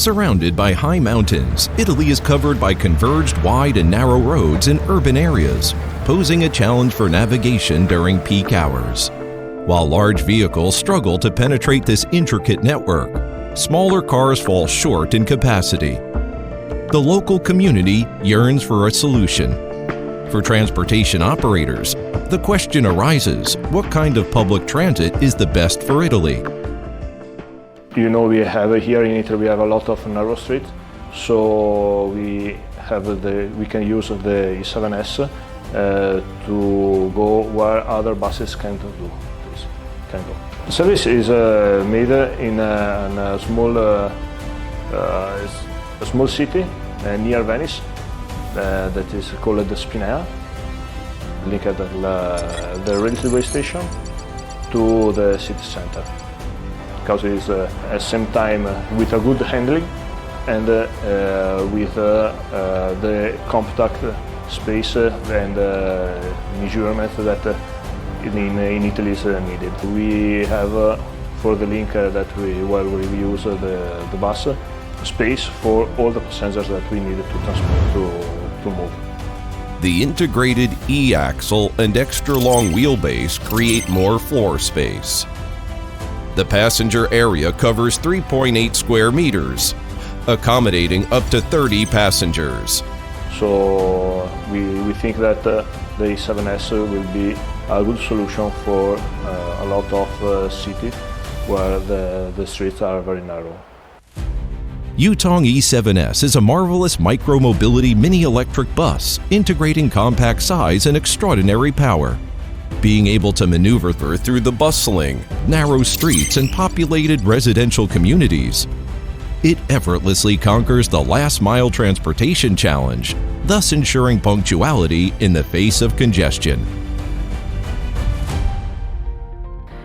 Surrounded by high mountains, Italy is covered by converged wide and narrow roads in urban areas, posing a challenge for navigation during peak hours. While large vehicles struggle to penetrate this intricate network, smaller cars fall short in capacity. The local community yearns for a solution. For transportation operators, the question arises, what kind of public transit is the best for Italy? You know, we have here in Italy, we have a lot of narrow streets, so we can use the E7S to go where other buses can't go. The service is made in a small city near Venice that is called the Spinea, linked the railway station to the city center, because it is at the same time with a good handling and with the compact space and measurement that in Italy is needed. We have for the link where we use the bus space for all the passengers that we need to transport to move. The integrated E-axle and extra long wheelbase create more floor space. The passenger area covers 3.8 square meters, accommodating up to 30 passengers. So we think that the E7S will be a good solution for a lot of cities where the streets are very narrow. Yutong E7S is a marvelous micro-mobility mini-electric bus integrating compact size and extraordinary power. Being able to maneuver through the bustling, narrow streets and populated residential communities, it effortlessly conquers the last-mile transportation challenge, thus ensuring punctuality in the face of congestion.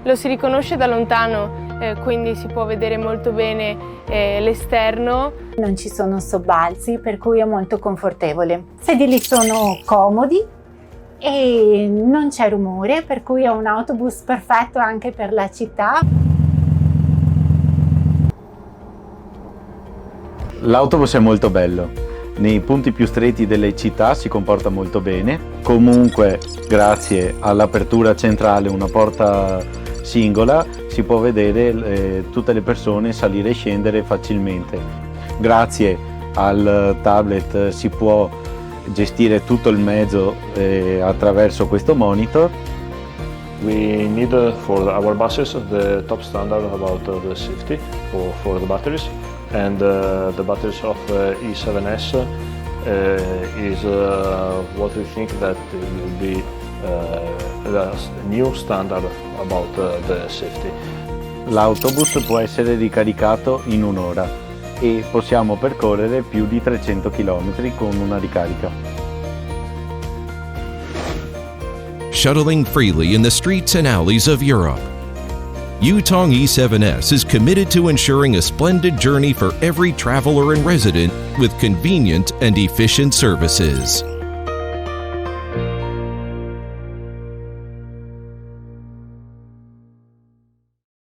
Lo si riconosce da lontano, quindi si può vedere molto bene l'esterno. Non ci sono sobbalzi, per cui è molto confortevole. I sedili sono comodi e non c'è rumore, per cui è un autobus perfetto anche per la città. L'autobus è molto bello. Nei punti più stretti delle città si comporta molto bene. Comunque, grazie all'apertura centrale, una porta singola, si può vedere tutte le persone salire e scendere facilmente. Grazie al tablet si può gestire tutto il mezzo attraverso questo monitor. We need for our buses the top standard about the safety for the batteries, and the batteries of E7S is what we think that will be the new standard about the safety. L'autobus può essere ricaricato in un'ora e possiamo percorrere più di 300 km con una ricarica. Shuttling freely in the streets and alleys of Europe, Yutong E7S is committed to ensuring a splendid journey for every traveler and resident with convenient and efficient services.